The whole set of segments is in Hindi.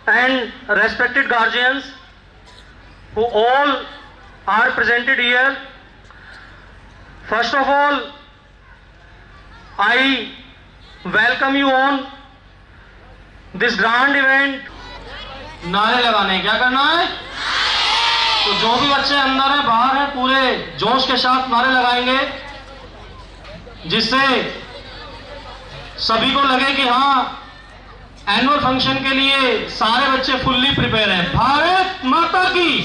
and respected guardians who all are presented here. First of all, I welcome you on this grand event. नारे लगाने क्या करना है? तो जो भी बच्चे अंदर है बाहर है पूरे जोश के साथ नारे लगाएंगे, जिससे सभी को लगे कि हाँ एनुअल फंक्शन के लिए सारे बच्चे फुल्ली प्रिपेयर हैं। भारत माता की,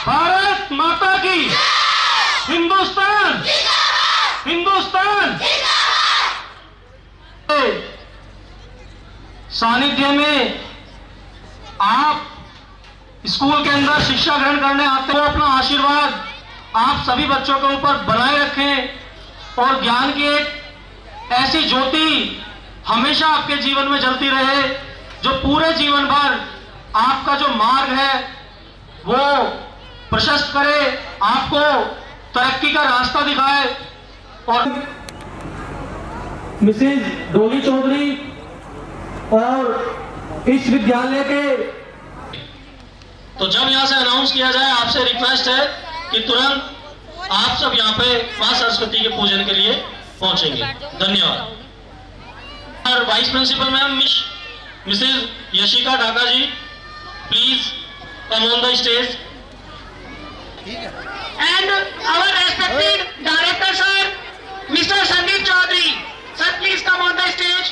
भारत माता की, हिंदुस्तान, हिंदुस्तान। सानिध्य में आप स्कूल के अंदर शिक्षा ग्रहण करने आते हो, अपना आशीर्वाद आप सभी बच्चों के ऊपर बनाए रखें और ज्ञान की एक ऐसी ज्योति हमेशा आपके जीवन में जलती रहे, जो पूरे जीवन भर आपका जो मार्ग है वो प्रशस्त करे, आपको तरक्की का रास्ता दिखाए। और मिसेज डोली चौधरी और इस विद्यालय के, तो जब यहां से अनाउंस किया जाए आपसे रिक्वेस्ट है कि तुरंत आप सब यहां पे मां सरस्वती के पूजन के लिए पहुंचेंगे। धन्यवाद। और vice principal ma'am Mrs Yashika Dhaka ji, please come on the stage. And our respected director sir, Mr. Sandeep Chaudhary, sir, please come on the stage.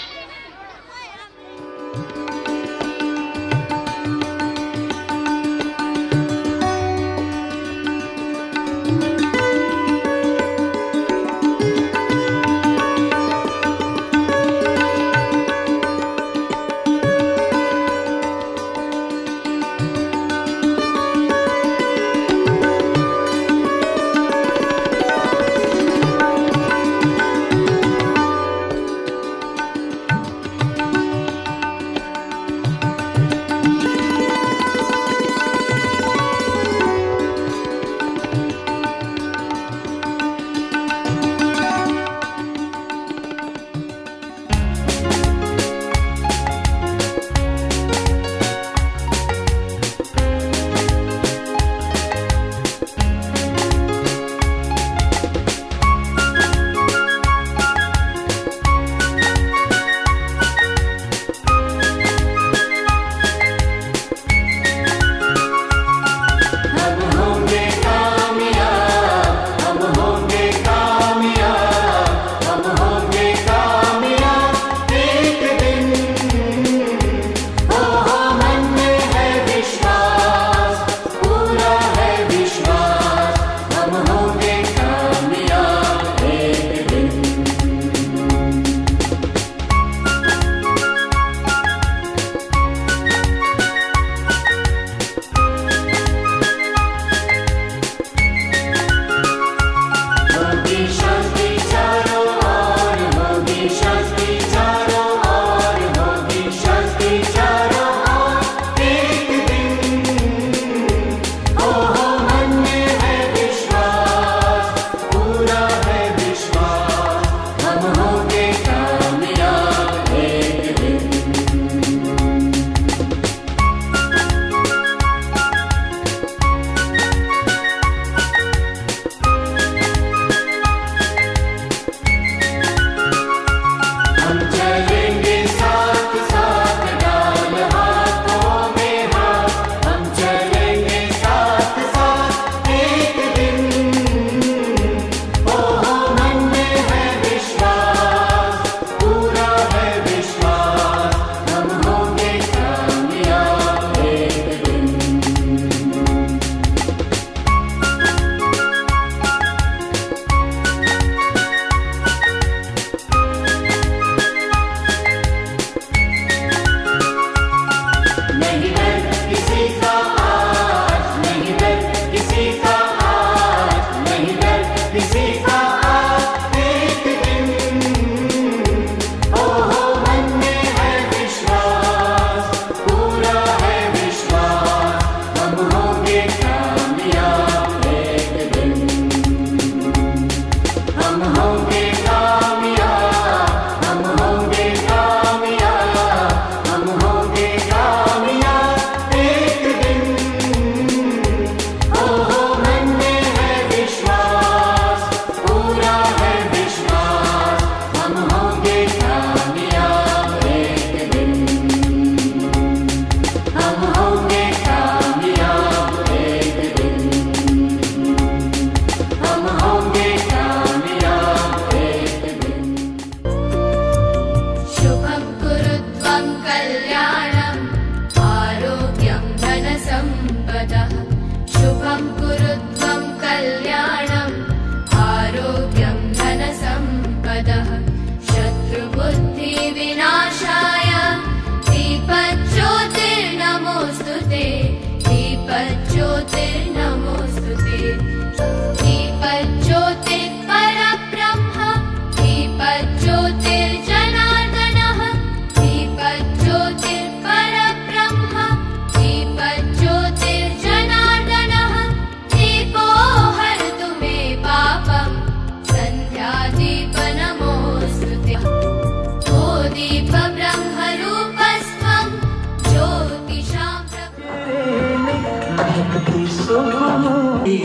कभी सुकून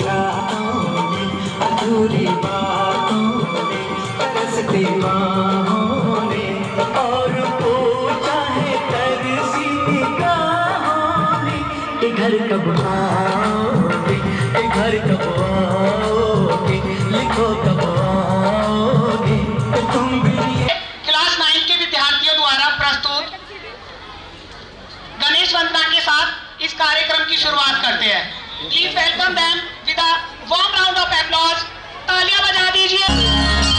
रातों में, अधूरी बातों में, तरसती बाहों में, और पूछा है तरसी निगाहों ने कि घर कब आओगे, कि घर कब आओगे, लिखो कब आओगे तुम भी। क्लास 9 के विद्यार्थियों द्वारा प्रस्तुत गणेश वंदना के साथ इस कार्यक्रम की शुरुआत करते हैं। Please welcome them with a warm round of applause. तालियां बजा दीजिए।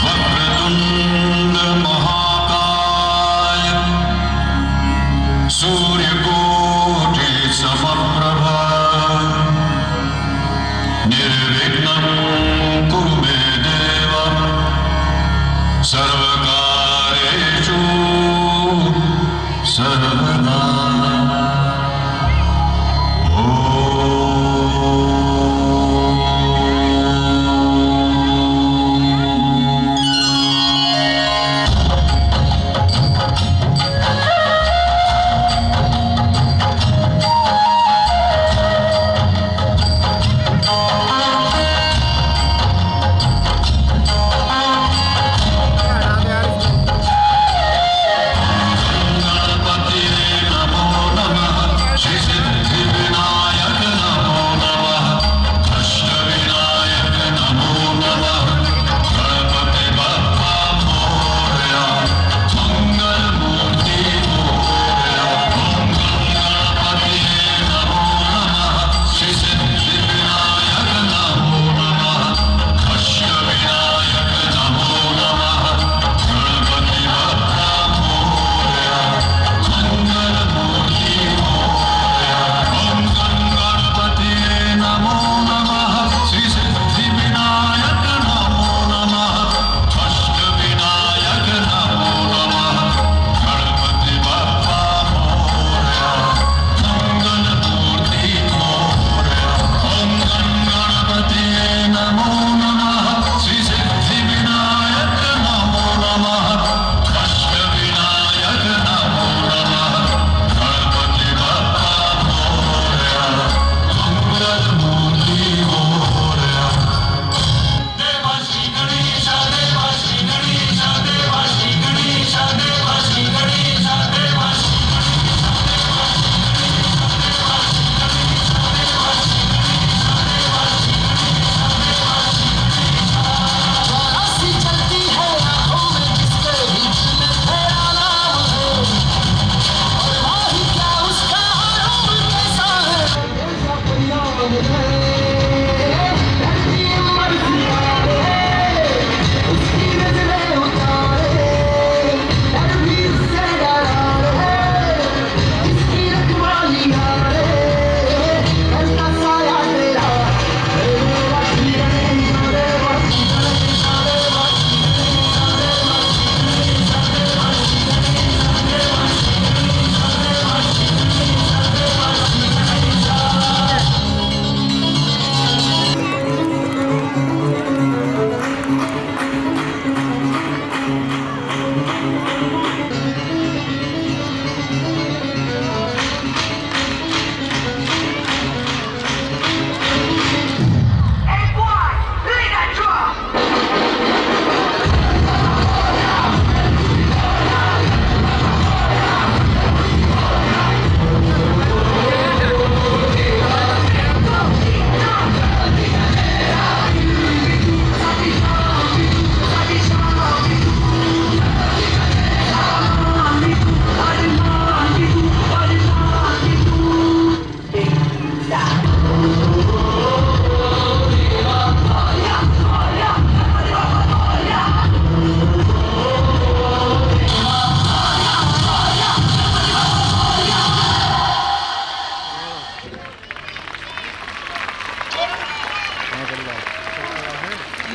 वक्रतुंड महाकाय सूर्यकोटि समप्रभा निर्विघ्नं कुरु मे देव सर्वकार्येषु सर्वदा।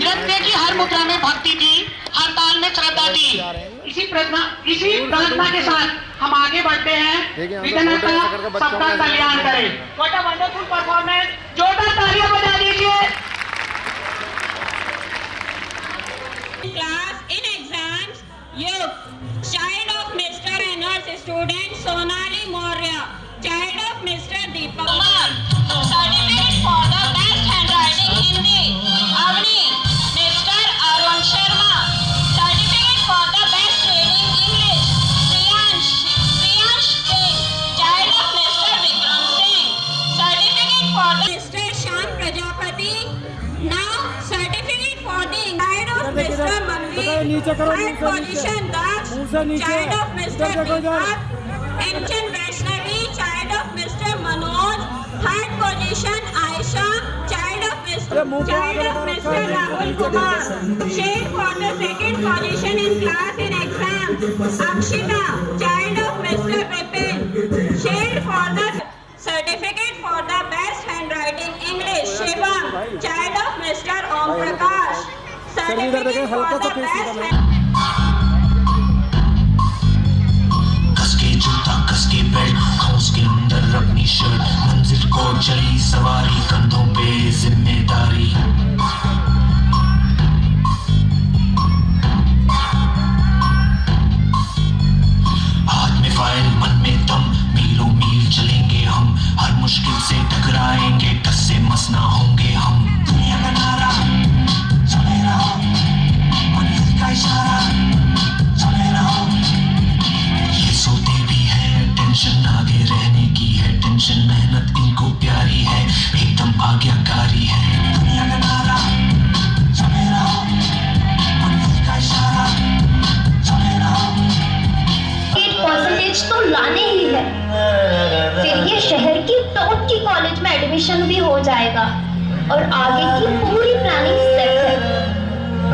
नृत्य की हर मुद्रा में भक्ति थी, हर ताल में श्रद्धा थी। इसी प्रार्थना के साथ हम आगे बढ़ते हैं। विघ्नहर्ता सबका कल्याण करे। व्हाट अ वंडरफुल परफॉर्मेंस, जोरदार तालियां बजा दीजिए। Class in exams, you, child of Mr. and her student Sonali Maurya, child of Mr. Deepak Kumar, certificate Mr. Shyam Prajapati. Now certificate for the child of Mr. Manvi. Third position Daksh, child of Mr. Deepak. Kanchan Vaishnavi, child of Mr. Manoj. Third position Aisha, child of Mr. Rahul Kumar. Shade for the second position in class in exams. Akshita, child of Mr. Vipin. Shade for the certificate for the best handwriting English. Shivam, child of Mr. Om Prakash. Certificate for the best कसके जूता कसके बेल्ट हौस के अंदर अपनी शर्ट मंजिल को चली सवारी कंधों पे जिम्मेदारी हाथ में फाइल मन में दम मीलों मील चलेंगे हम हर मुश्किल से टकराएंगे टस से मस ना होंगे हम दुनिया का नारा चले रहो मंजिल का इशारा चले रहो सोते भी है टेंशन आगे रहने की है टेंशन मेहनत इनको प्यारी है एकदम आज्ञाकारी है दुनिया का नारा चले रहो मंजिल का इशारा चले रहो 8% तो लाने ही है फिर ये शहर की टॉप की कॉलेज में एडमिशन भी हो जाएगा और आगे की पूरी प्लानिंग सेट है।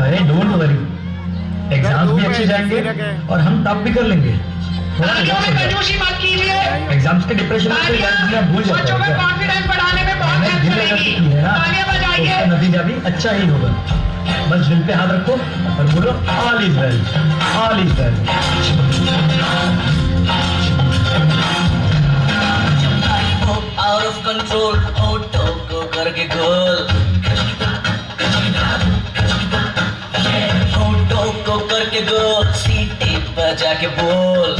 अरे डोंट वरी एग्जाम भी अच्छे जाएंगे और हम टॉप भी कर लेंगे। एग्जाम्स के डिप्रेशन में भूल जाते हैं कॉन्फिडेंस बढ़ाने में बहुत हेल्प करेगी। उसका नतीजा भी अच्छा ही होगा। बस दिल पे हाथ रखो और बोलो all is well all is well. Out of control auto को करके गोल ऑटो को करके गोल सीटी बजा के बोल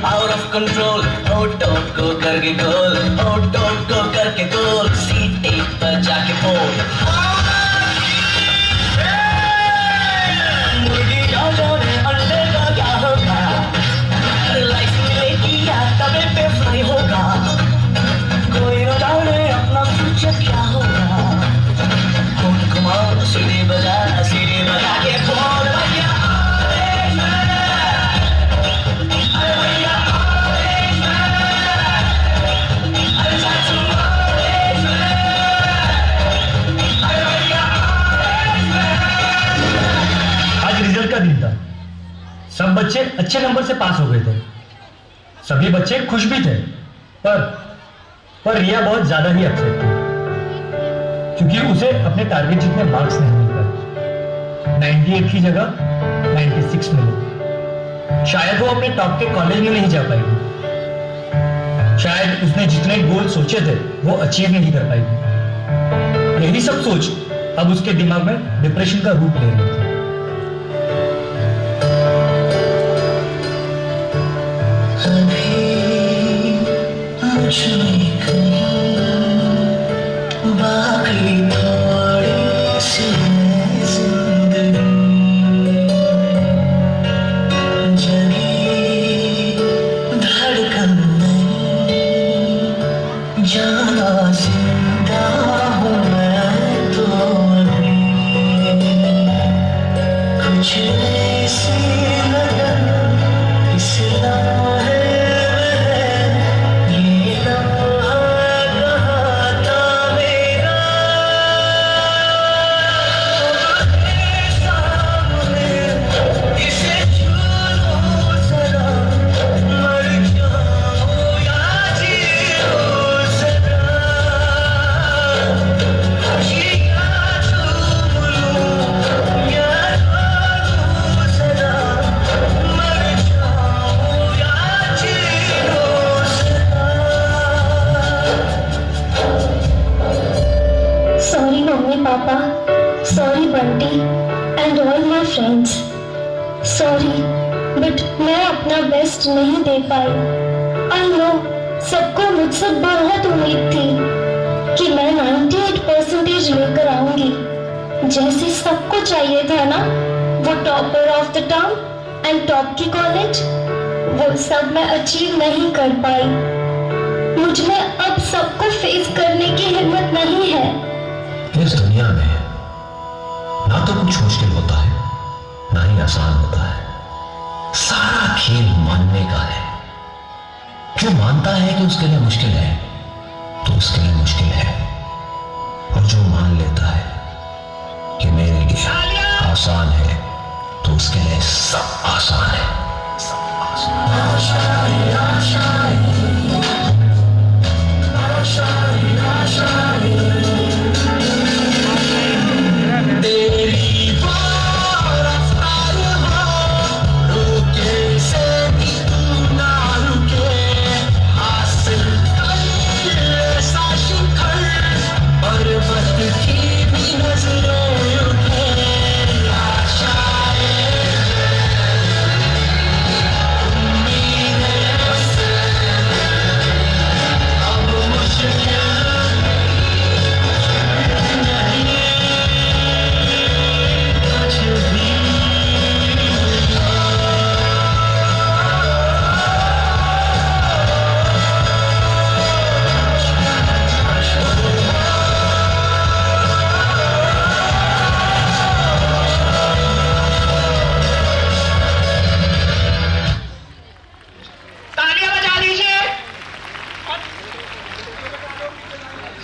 आउट ऑफ कंट्रोल ऑटो को करके गोल ऑटो को करके गोल सीटी बजा के बोल मुर्गी जाने अंडे का क्या होगा लाइफ मिलेगी या तबे पे फ्राई होगा कोई न जाने अपना फ्यूचर क्या होगा कौन कुमार सीढ़ी बजा के बोल भैया रिजल्ट का दिन था सब बच्चे अच्छे नंबर से पास हो गए थे सभी बच्चे खुश भी थे पर रिया बहुत ज्यादा ही अपसेट थी क्योंकि उसे अपने टारगेट जितने मार्क्स नहीं मिल पाए 98 की जगह 96 मिले शायद वो अपने टॉप के कॉलेज में नहीं जा पाएगी शायद उसने जितने गोल सोचे थे वो अचीव नहीं कर पाएगी यही सब सोच अब उसके दिमाग में डिप्रेशन का रूप ले रही थी बाकी थोड़ी सी जिंदगी जरी धड़कन नहीं जाना जिंदा हूँ मैं तो अभी कुछ ऐसी लगन इस लम्हे Papa, sorry Bunty and all my friends. Sorry, but मैं अपना बेस्ट नहीं दे पाई। I know, सबको मुझसे बहुत उम्मीद थी कि मैं 98% लेकर आऊंगी, जैसे सबको चाहिए था ना, वो topper of the town and top की कॉलेज। वो सब मैं अचीव नहीं कर पाई। मुझ में अब सबको फेस करने की हिम्मत नहीं है। इस दुनिया में ना तो कुछ मुश्किल होता है ना ही आसान होता है। सारा खेल मानने का है। जो मानता है कि उसके लिए मुश्किल है तो उसके लिए मुश्किल है, और जो मान लेता है कि मेरे लिए आसान है तो उसके लिए सब आसान है।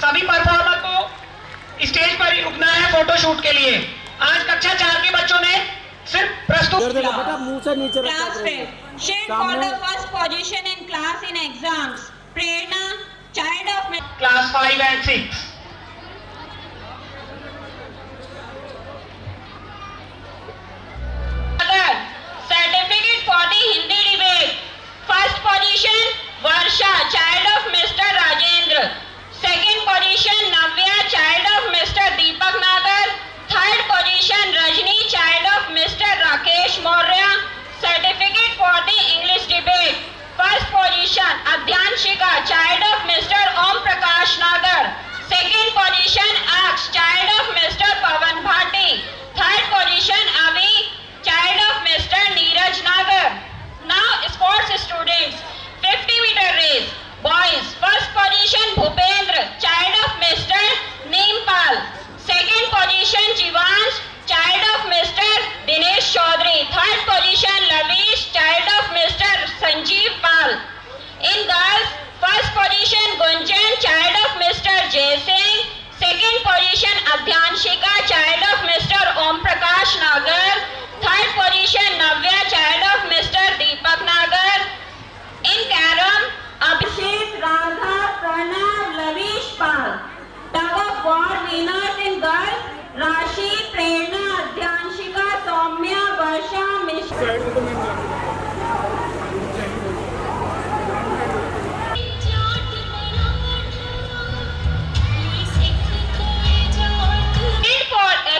सभी परफॉर्मर को स्टेज पर ही रुकना है फोटोशूट के लिए। आज कक्षा 4 के बच्चों ने सिर्फ प्रस्तुत Class 5. Shade for the first position in class in exams. Prerna, child of class 5 and 6। Certificate for the Hindi debate. First position, Varsha, child of Mr. Rajendra. Second position, Navya, child of Mr. Deepak Nagar. Third position, Rajni, child of Mr. Rakesh Maurya. Certificate for the English debate. First position, Adhyanshika, child of Mr. Om Prakash Nagar. Second position, Aksh, child of Mr. Pavan Bhati. Third position, Avi, child of Mr. Neeraj Nagar. Now, sports students, 50-meter race. Boys, first position, Bhupendra, child of Mr. Neempal. Second position, Jivansh, child of Mr. Dinesh Chaudhary. Third position, Lavish, child of Mr. Sanjeev Pal. In girls, first position, Gunjan, child of Mr. Jay Singh. Second position, Adhyanshika, child of Mr. Om Prakash Nagar. Third position, Navya, child of Mr. Deepak Nagar. In carom, Abhishek, Radha, Pranav, Lavish Pal. Tug of war winners in girls, Rashi, Prerna, Adhyanshika, Soumya, Varsha, Mishra.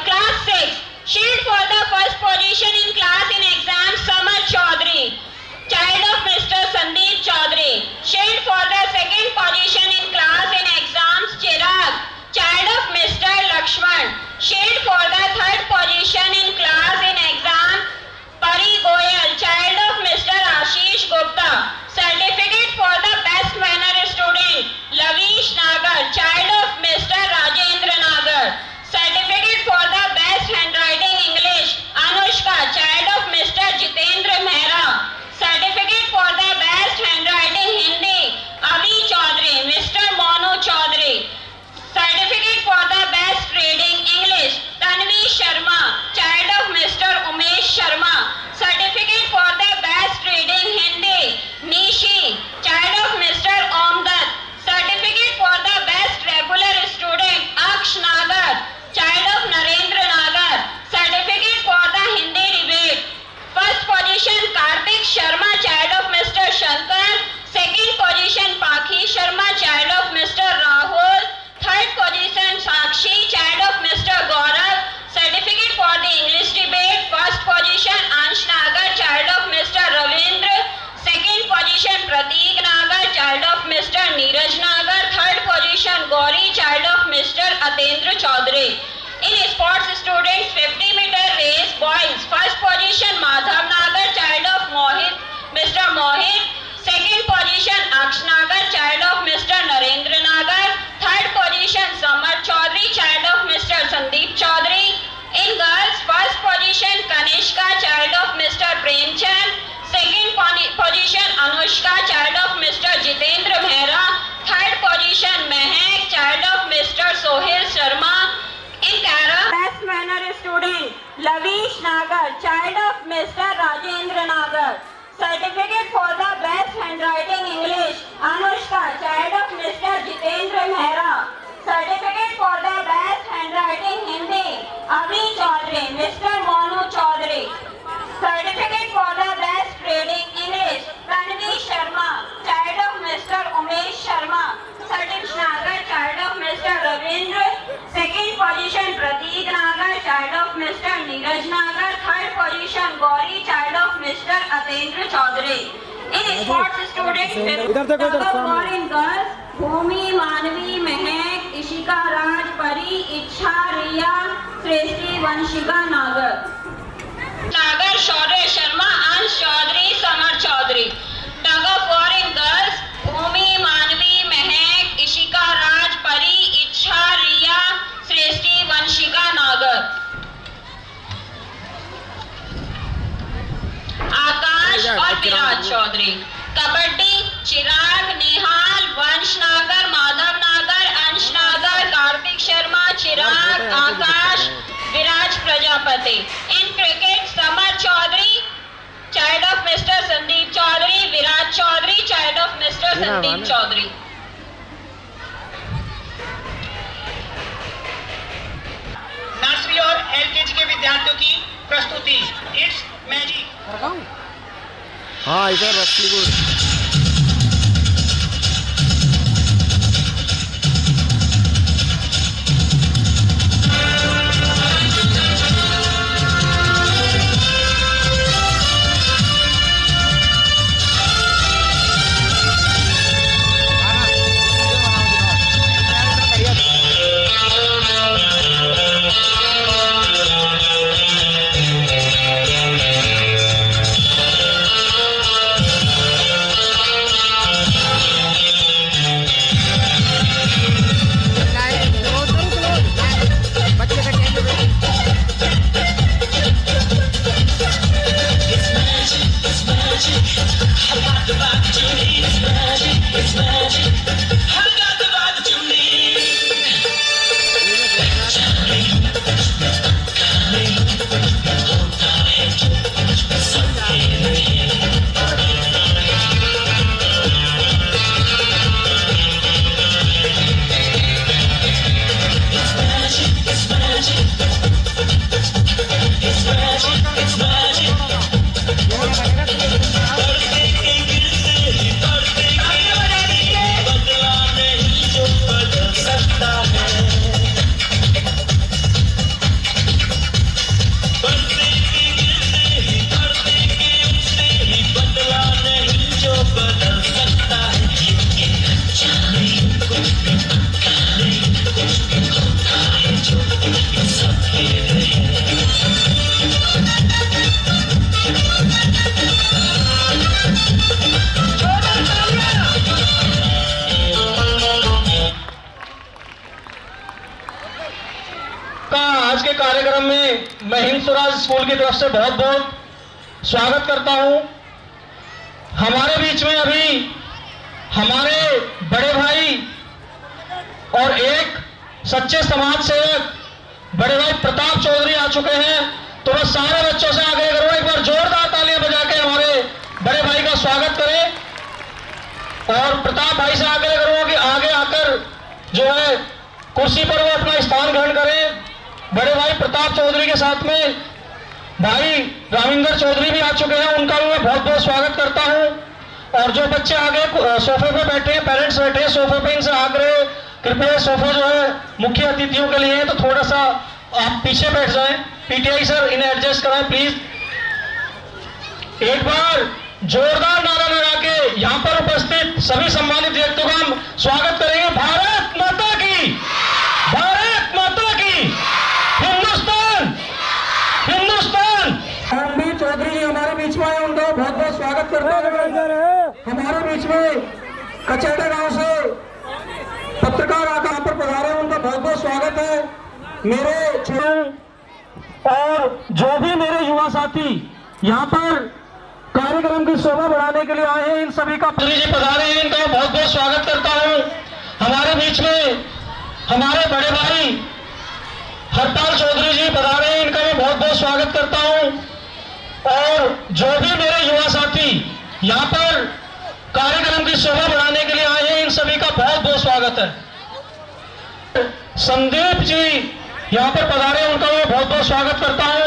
Class 6. Shield for the first position in class in exam, Samar Chaudhary, child of Mr. Sandeep Chaudhary. Shield for the second position in class in exams, Chirag, child of Mr. Lakshman. Shield for the third position in class in exam, Pari Goyal, child of Mr. Ashish Gupta. Certificate for the best manner student, Lavish Nagar, child of Mr. Rajendra Nagar. Certificate for the best handwriting English, Anushka, child of Mr. Jitendra Mehra. Certificate for the best handwriting Hindi, Avi Chaudhary, Mr. Monu Chaudhary. Certificate for the best reading English, Tanvi Sharma, child of Mr. Umesh Sharma. Certificate for the best reading Hindi, Nishi, child of Mr. Omdat. Certificate for the best regular student, Aksh Nagar, child of Narendra Nagar. Certificate for the Hindi debate. First position, Kartik Sharma, child of Mr. Shankar. Second position, Pakhi Sharma, child of Mr. Rahul. Third position, Sakshi, child of Mr. Gaurav. Certificate for the English debate. First position, Ansh Nagar, child of Mr. Ravindra. Second position, Prateek Nagar, child of Mr. Neeraj Nagar. Third position, Gauri, child of Mr. Atendra Chaudhary. In sports students, 50-meter race, boys. First position, Madhav Nagar, child of Mohit Mr. Mohit. Second position, Aksh Nagar, child of Mr. Narendra Nagar. Third position, Samar Chaudhary, child of Mr. Sandeep Chaudhary. In girls, first position, Kanishka, child of Mr. Premchand. Second position, Anushka, child of Mr. Jitendra Mehra. Third position, Mehak, child of Mr. Sohail Sharma. In Kara, best manner student, Lavish Nagar, child of Mr. Rajendra Nagar. Certificate for the best handwriting English, Anushka, child of Mr. Jitendra Mehra. Certificate for the best handwriting Hindi, Avi Chaudhary, Mr. Monu Chaudhary. Certificate for the best reading English, Tanvi Sharma, child of Mr. Umesh Sharma. Certificate Nagar, child of Mr. Ravindra. Second position, Prateek Nagar, child of Mr. Neeraj Nagar. Third position, Gauri, child of Mr. Atendra Chaudhary. In sports students, for in girls, Bhumi, Manvi, Mehak, Ishika Raj, Pari, Ichha, Riya, Sresti, Vanshika Nagar. Nagar, Shaurya Sharma, Ansh Chaudhary, Samar Chaudhary. Tug of war in girls, Bhumi, Manvi, Mehak, Ishika Raj, Pari, Ichha, Riya, Sresti, Vanshika Nagar. आकाश और विराज चौधरी. कबड्डी, चिराग, निहाल, वंश नागर, Madhav Nagar, Ansh Nagar, Kartik Sharma, Chirag, Akash, Viraj Prajapati. In cricket, Samar Chaudhary, child of mister Sandeep Chaudhary, Viraj Chaudhary, child of mister Sandeep Chaudhary. Nursery और एलकेजी के विद्यार्थियों की प्रस्तुति, इट्स मैजिक. हाँ ऐसा रस्सी गुड़. आज के कार्यक्रम में मैं हिंद स्वराज स्कूल की तरफ से बहुत बहुत स्वागत करता हूं. हमारे बीच में अभी हमारे बड़े भाई और एक सच्चे समाज सेवक बड़े भाई प्रताप चौधरी आ चुके हैं. तो मैं सारे बच्चों से आग्रह करूंगा एक बार जोरदार तालियां बजा के हमारे बड़े भाई का स्वागत करें. और प्रताप भाई से आग्रह करूंगा कि आगे आकर जो है कुर्सी पर वो अपना स्थान ग्रहण करें. बड़े भाई प्रताप चौधरी के साथ में भाई रामिंदर चौधरी भी आ चुके हैं, उनका भी मैं बहुत बहुत स्वागत करता हूं. और जो बच्चे आगे सोफे पे बैठे हैं, पेरेंट्स बैठे हैं सोफे पे, इनसे आग्रह कृपया सोफे जो है मुख्य अतिथियों के लिए है, तो थोड़ा सा आप पीछे बैठ जाएं. पीटीआई सर इन्हें एडजस्ट कराएं प्लीज. एक बार जोरदार नारा लगा के यहाँ पर उपस्थित सभी सम्मानित व्यक्तियों का हम स्वागत करेंगे. भारत माता की, भारत माता की, हिंदुस्तान, हिंदुस्तान. हम भी चौधरी जी हमारे बीच में आए, उनका बहुत बहुत स्वागत करते हैं. बीच में कचेड़े गांव से पत्रकार आकर यहाँ पर पधारे, उनका बहुत बहुत स्वागत है। मेरे छोटे और जो भी मेरे युवा साथी यहाँ पर कार्यक्रम की शोभा बढ़ाने के लिए आए हैं, इन सभी का जी पधारे हैं, इनका बहुत बहुत स्वागत करता हूँ। हमारे बीच में हमारे बड़े भाई हरपाल चौधरी जी पधारे हैं, इनका मैं बहुत बहुत स्वागत करता हूँ। और जो भी मेरे युवा साथी यहाँ पर कार्यक्रम की शोभा बढ़ाने के लिए आए हैं, इन सभी का बहुत बहुत स्वागत है। संदीप जी यहाँ पर पधारे हैं, उनका मैं बहुत बहुत स्वागत करता हूँ।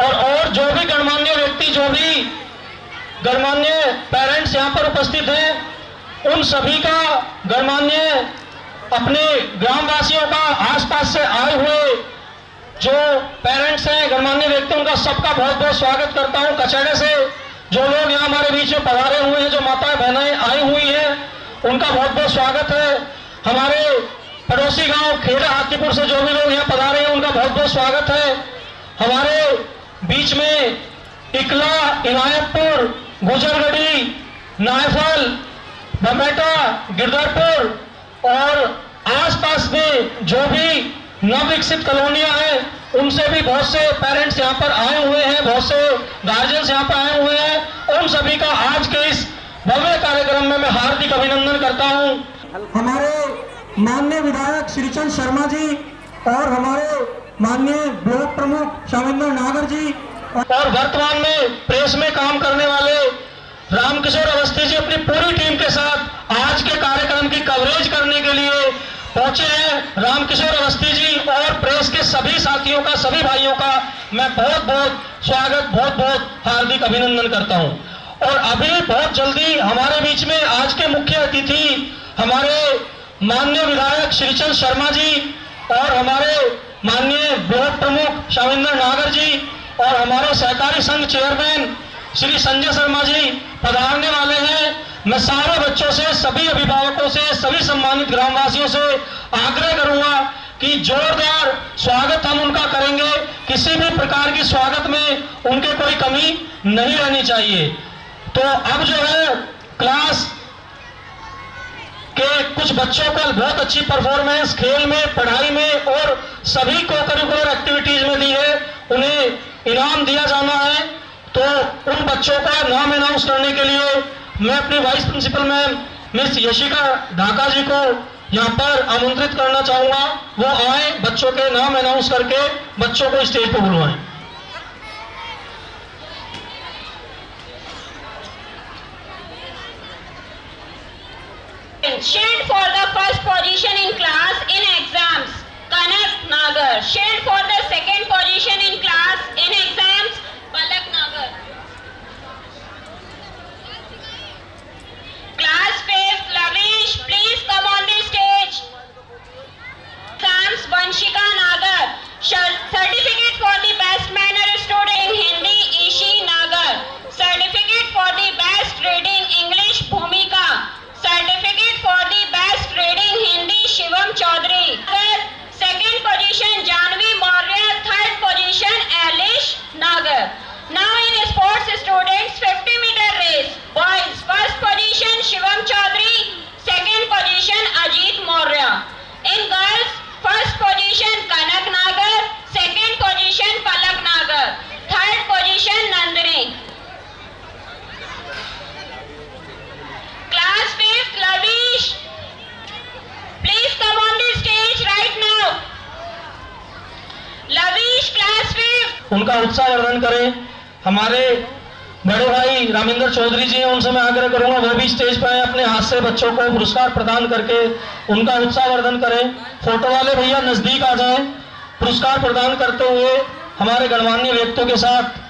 और जो भी गणमान्य व्यक्ति, जो भी गणमान्य पेरेंट्स यहाँ पर उपस्थित हैं, उन सभी का, गणमान्य अपने ग्रामवासियों का, आसपास से आए हुए जो पेरेंट्स हैं, गणमान्य व्यक्ति, उनका सबका बहुत बहुत स्वागत करता हूँ। कचहरे से जो लोग यहाँ हमारे बीच में पधारे हुए हैं, जो माताएं बहनें आई हुई हैं, उनका बहुत बहुत स्वागत है। हमारे पड़ोसी गांव खेड़ा हाथीपुर से जो भी लोग यहाँ पधारे हैं, उनका बहुत बहुत स्वागत है। हमारे बीच में इकला, इनायतपुर, गुजरगढ़ी, नायफल, बमेटा, गिरधरपुर और आसपास में जो भी नवविकसित कॉलोनियां हैं, उनसे भी बहुत से पेरेंट्स यहाँ पर आए हुए हैं, बहुत से गार्जियंस यहाँ पर आए हुए हैं। उन सभी का आज के इस भव्य कार्यक्रम में मैं हार्दिक अभिनंदन करता हूँ। हमारे माननीय विधायक श्रीचंद शर्मा जी और हमारे माननीय ब्लॉक प्रमुख शाविंदर नागर जी और वर्तमान में प्रेस में काम करने वाले रामकिशोर अवस्थी जी अपनी पूरी टीम के साथ आज के कार्यक्रम की कवरेज करने के लिए पहुंचे हैं। रामकिशोर अवस्थी जी और प्रेस के सभी साथियों का, सभी भाइयों का मैं बहुत बहुत स्वागत, बहुत बहुत हार्दिक अभिनंदन करता हूं। और अभी बहुत जल्दी हमारे बीच में आज के मुख्य अतिथि हमारे माननीय विधायक श्रीचंद शर्मा जी और हमारे माननीय ब्लॉक प्रमुख शाविंदर नागर जी और हमारे सहकारी संघ चेयरमैन श्री संजय शर्मा जी पधारने वाले हैं। मैं सारे बच्चों से, सभी अभिभावकों से, सभी सम्मानित ग्रामवासियों से आग्रह करूंगा कि जोरदार स्वागत हम उनका करेंगे। किसी भी प्रकार की स्वागत में उनके कोई कमी नहीं रहनी चाहिए। तो अब जो है क्लास के कुछ बच्चों को बहुत अच्छी परफॉर्मेंस खेल में, पढ़ाई में और सभी को करिकुलर एक्टिविटीज में दी है, उन्हें इनाम दिया जाना है। तो उन बच्चों का नाम अनाउंस करने के लिए मैं अपनी vice principal ma'am miss Yashika Dhaka ji को यहाँ पर आमंत्रित करना चाहूंगा। वो आए, बच्चों के नाम अनाउंस करके बच्चों को स्टेज पर बुलवाएं। Shield for the first position in class in exams, Kanak Nagar. Shield for the second position in class in exams, Palak Nagar. Class 5th, Lavish, please come on the stage. Exams, Vanshika Nagar. Certificate for the best manner student in Hindi, Ishi Nagar. Certificate for the best reading English, Bhumika. Certificate for the best reading Hindi, Shivam Chaudhary. Second position, Janvi Maurya. Third position, Alish Nagar. Now in sports students, 50-meter race. Boys, first position, Shivam Chaudhary. Second position, Ajit Maurya. In girls, first position, Kanak Nagar. Second position, Palak Nagar. Third position, Nandini. Class 5th, Lavish, please come on the stage right now. Lavish, class 5th. उनका उत्साहवर्धन करें। हमारे बड़े भाई रामेंद्र चौधरी जी हैं, उनसे मैं आग्रह करूंगा वो भी स्टेज पर आए, अपने हाथ से बच्चों को पुरस्कार प्रदान करके उनका उत्साहवर्धन करें। फोटो वाले भैया नजदीक आ जाएं। पुरस्कार प्रदान करते हुए हमारे गणमान्य व्यक्तियों के साथ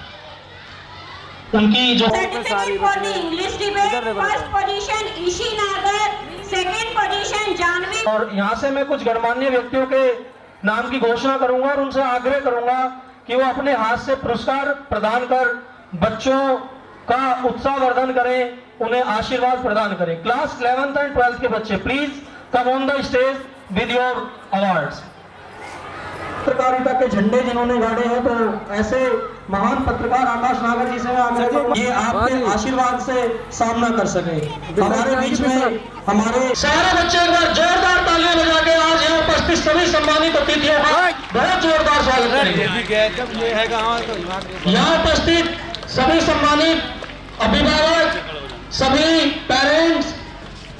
उनकी जो Certificate for the English debate, first position Ishi Nagar, second position Janvi. और यहाँ से मैं कुछ गणमान्य व्यक्तियों के नाम की घोषणा करूंगा और उनसे आग्रह करूंगा कि वो अपने हाथ से पुरस्कार प्रदान कर बच्चों का उत्साहवर्धन करें, उन्हें आशीर्वाद प्रदान करें। क्लास 11th एंड 12th के बच्चे please come on the stage with your awards. पत्रकारिता के झंडे जिन्होंने गाड़े हैं, तो ऐसे महान पत्रकार आकाश नागर जी से मैं आग्रह करूंगा ये आपके आशीर्वाद से सामना कर सके। हमारे बीच में हमारे सारे बच्चे एक बार जोरदार तालियां बजा के आज यहाँ उपस्थित सभी सम्मानित अतिथियों का बहुत जोरदार स्वागत करेंगे। यहाँ उपस्थित सभी सम्मानित अभिभावक, सभी पेरेंट्स,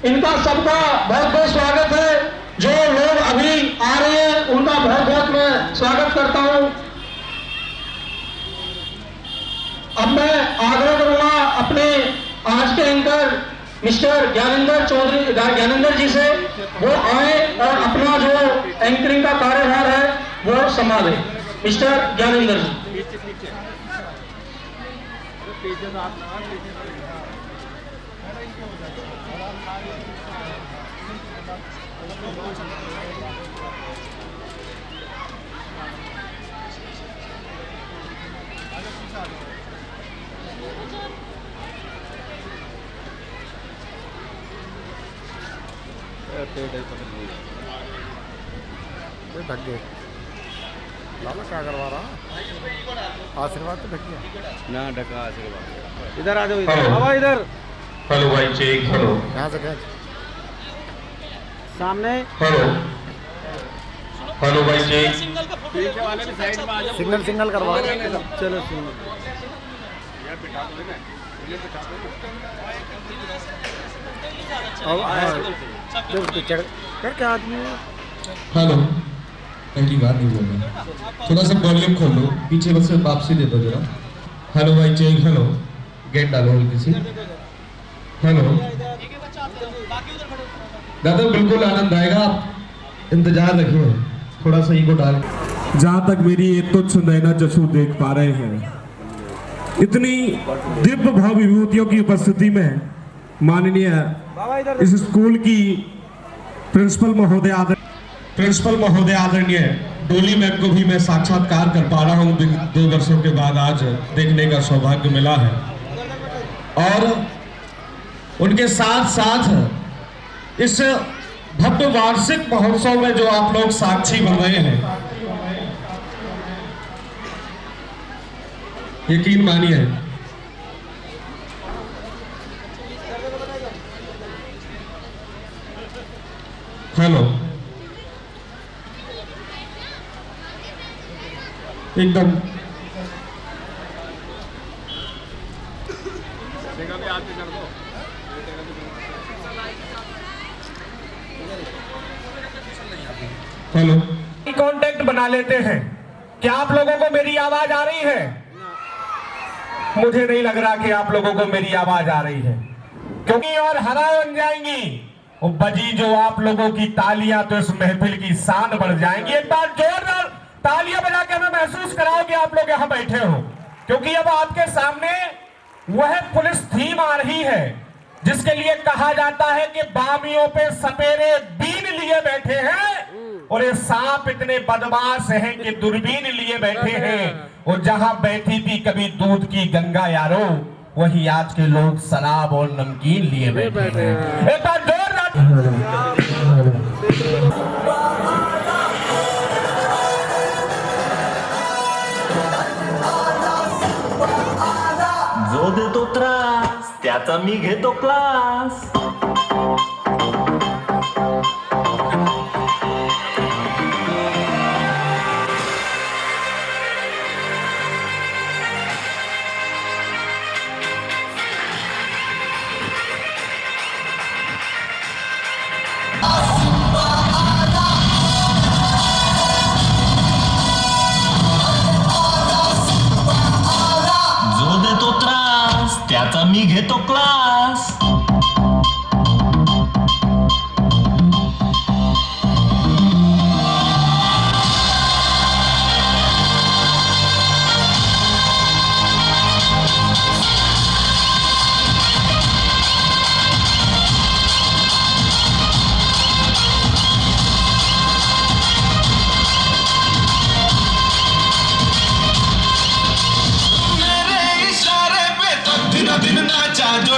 इनका सबका बहुत बहुत स्वागत है। जो लोग अभी आ रहे हैं उनका बहुत बहुत मैं स्वागत करता हूं। अब मैं आग्रह करूंगा अपने आज के एंकर मिस्टर ज्ञानेंद्र जी से, वो आए और अपना जो एंकरिंग का कार्यभार है वो संभाले। मिस्टर ज्ञानेंद्र जी। ढक गए लाला, क्या करवा रहा? आशीर्वाद तो ढक गया ना, ढका आशीर्वाद। इधर आ जाओ, इधर। हेलो भाई चेक, हेलो यहाँ से कैच सामने, हेलो भाई चेक। सिग्नल करवा। चलो सिग्नल क्या आदमी है? हेलो, पहली बार नहीं बोल रहा, थोड़ा सा वॉल्यूम खोल लो, पीछे बस वापसी दे दो जरा। हेलो भाई चेक, हेलो गेट डालो हल्की सी। हेलो दादा, बिल्कुल आनंद आएगा, आप इंतजार रखिए, थोड़ा सा ईगो डाल। जहाँ तक मेरी ये तुच्छ नैना चक्षु देख पा रहे हैं, इतनी दिव्य भाव विभूतियों की उपस्थिति में माननीय इस स्कूल की प्रिंसिपल महोदय आदरणीय डोली मैम को भी मैं साक्षात्कार कर पा रहा हूँ। 2 वर्षों के बाद आज देखने का सौभाग्य मिला है, और उनके साथ साथ इस भव्य वार्षिक महोत्सव में जो आप लोग साक्षी बन रहे हैं, यकीन मानिए हेलो एकदम हेलो कांटेक्ट बना लेते हैं। क्या आप लोगों को मेरी आवाज आ रही है? मुझे नहीं लग रहा कि आप लोगों को मेरी आवाज आ रही है, क्योंकि और हरा बन जाएंगी वो बजी जो आप लोगों की तालियां, तो इस महफिल की शान बढ़ जाएंगी। एक बार जोरदार तालियां बजा के हमें महसूस कराओ कि आप लोग यहाँ बैठे हो, क्योंकि अब आपके सामने वह पुलिस थीम आ रही है जिसके लिए कहा जाता है कि बामियों पे सपेरे बीन लिए बैठे हैं, और ये सांप इतने बदमाश हैं कि दूरबीन लिए बैठे हैं। और जहां बैठी थी कभी दूध की गंगा यारो, वही आज के लोग शराब और नमकीन लिए बैठे हैं। एक बार जोरदार। जो देतो त्रास त्याचा मी घेतो क्लास. त्याचा मी घेतो क्लास. दिन नाचा जो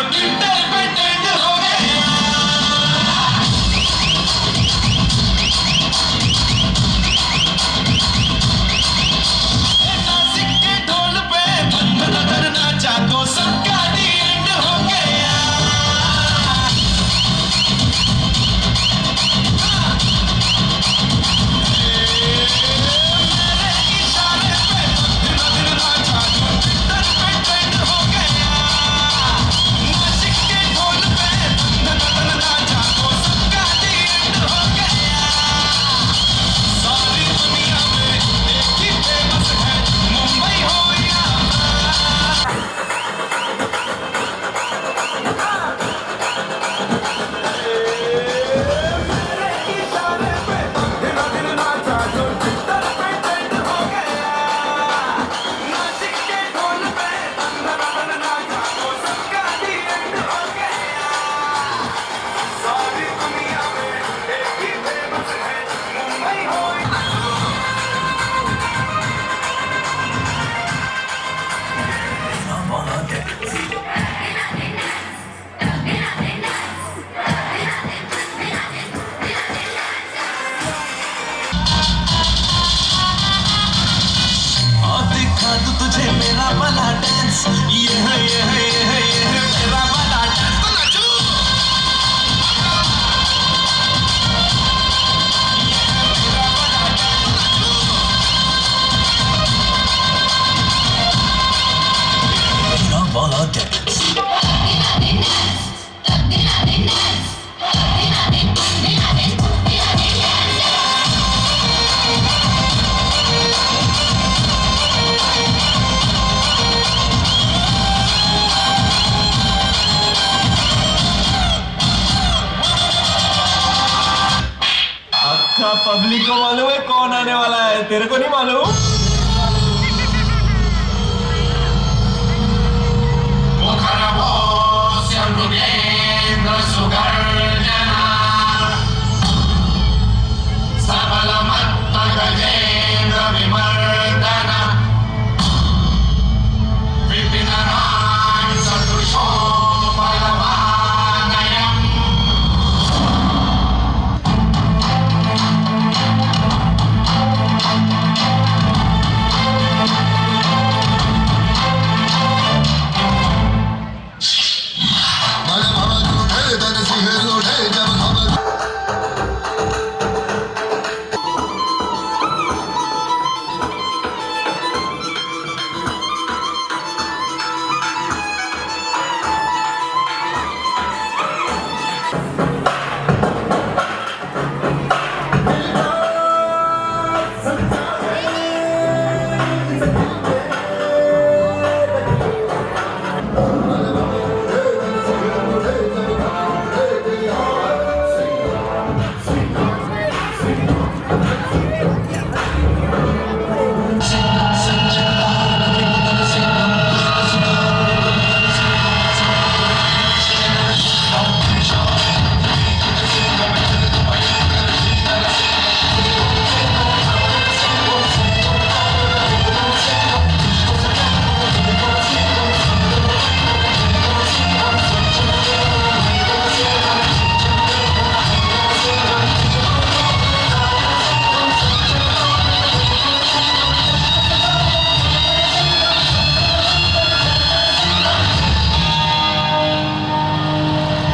पब्लिक को मालूम है कौन आने वाला है, तेरे को नहीं मालूम?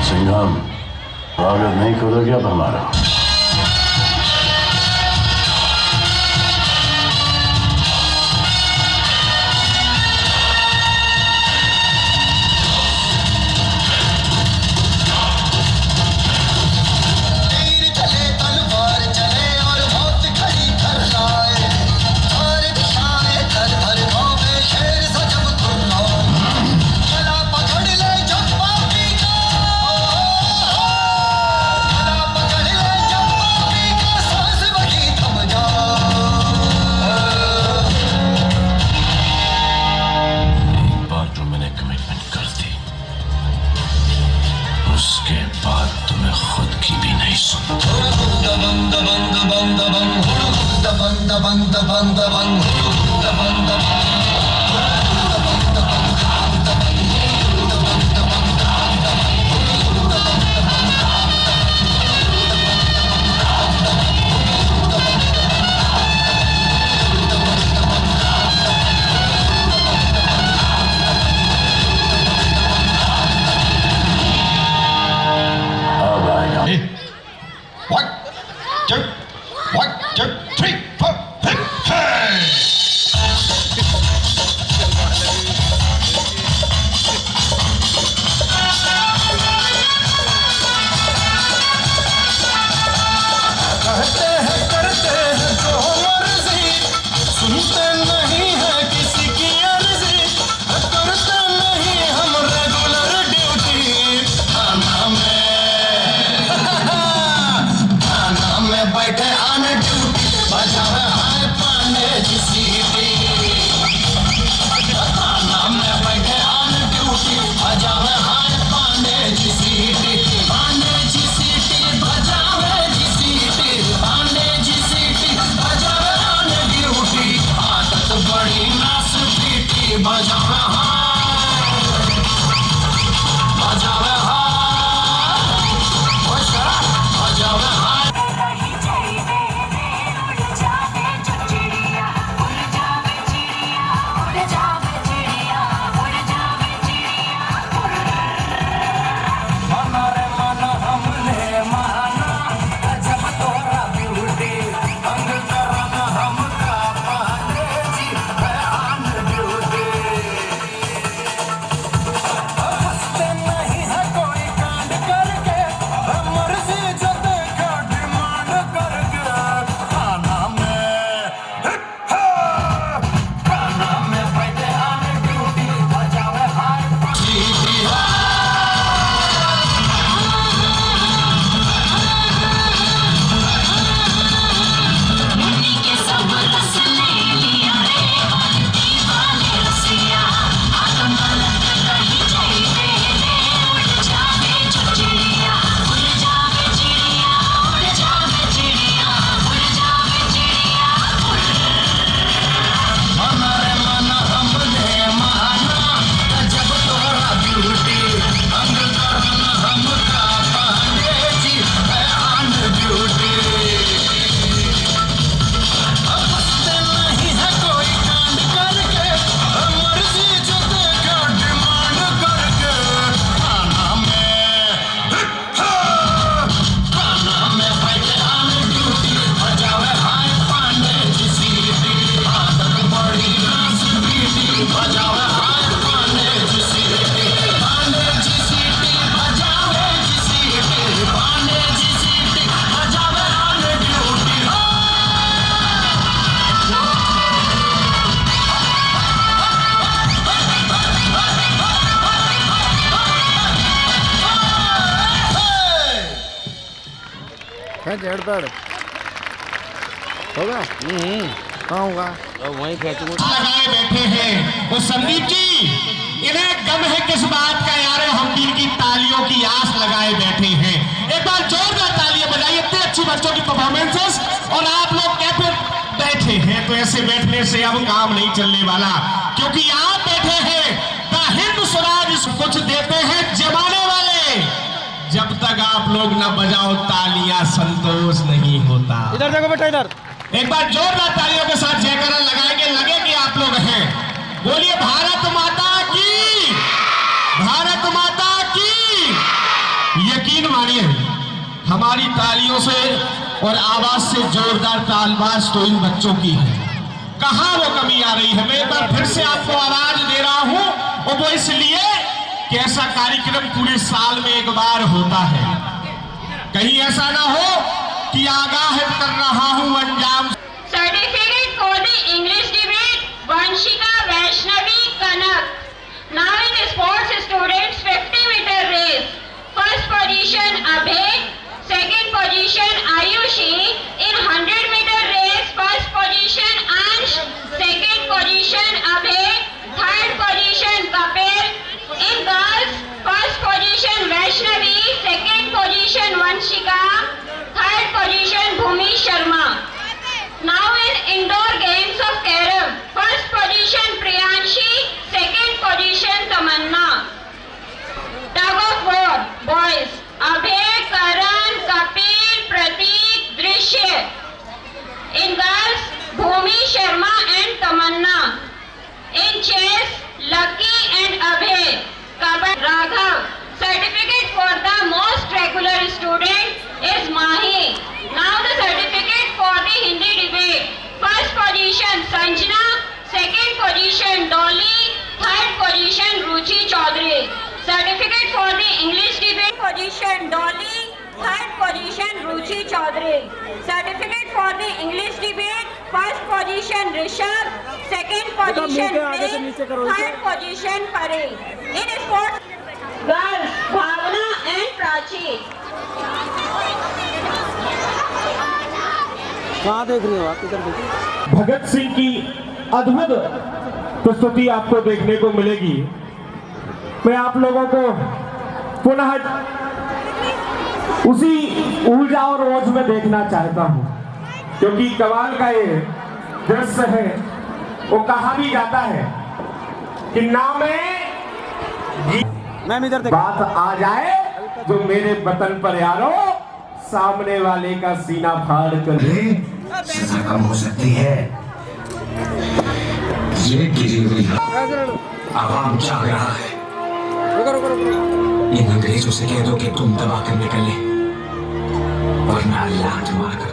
सिंघम, स्वागत नहीं खोदोगे अब हमारा। उसके बाद तुम्हें खुद की भी नहीं सुनता। One, two, three, four, hey! Head pad होगा कहाँ होगा वहीं खींचूंगा। लगाए बैठे हैं वो संदीप जी, इन्हें गम है किस बात का यार, हम भी इनकी तालियों की आस लगाए बैठे हैं। एक बार जोरदार तालियां बजाइए, इतने अच्छी बच्चों की परफॉर्मेंसेस। और आप लोग कैसे बैठे हैं, तो ऐसे बैठने से अब काम नहीं चलने वाला, क्योंकि आप बैठे हैं द हिंद स्वराज कुछ देते हैं जमाने वाले। जब तक आप लोग न बजाओ तालियां संतोष नहीं होता। इधर देखो बेटा, इधर एक बार जोरदार तालियों के साथ जयकारा लगाएंगे, लगे कि आप लोग हैं। बोलिए भारत माता की, भारत माता की। यकीन मानिए हमारी तालियों से और आवाज से जोरदार तालबाज तो इन बच्चों की है। कहां वो कमी आ रही है, मैं एक बार फिर से आपको आवाज दे रहा हूं, और वो इसलिए कि ऐसा कार्यक्रम पूरे साल में एक बार होता है। कहीं ऐसा ना हो कि आगाह कर रहा हूं अंजाम। Certificate for the English debate Vanshika Vaishnavi Kanak. Now in sports students 50 metre race, first position Abhay, second position Ayushi. In 100 metre race first position Ansh, second position Abhay, third position Kapil. In girls first position Vaishnavi, second position Vanshika, third position Bhumi Sharma. Now in indoor games of carom, first position Priyanshi, second position Tamanna. Tug of war, boys, Abhay, Karan, Kapil, Prateek, Drishya. In girls, Bhumi Sharma and Tamanna. In chess, Lucky and Abhay. Kabad Raghav. Certificate for the most regular student is Mahi. Now the certificate for the Hindi debate. First position Sanjana, second position Dolly, third position Ruchi Chaudhary. Certificate for the English debate. Position Dolly, third position Ruchi Chaudhary. Certificate for the English debate. First position Rishabh, second position Prem, third position Pare. In sports, girls Bhavna and Prachi. कहाँ देख रही हो आप, इधर देखिए। भगत सिंह की अद्भुत प्रस्तुति आपको देखने को मिलेगी। मैं आप लोगों को पुनः उसी ऊर्जा और रोज में देखना चाहता हूं, क्योंकि कमाल का ये दृश्य है। वो कहा भी जाता है कि ना मैं इधर बात आ जाए जो मेरे वतन पर यारो, सामने वाले का सीना फाड़ कर सजा कम हो सकती है। ये गिरी हुई आवाम जाग रहा है। इन अंग्रेजों से कह दो कि तुम दबा कर निकले, वरना लात मारकर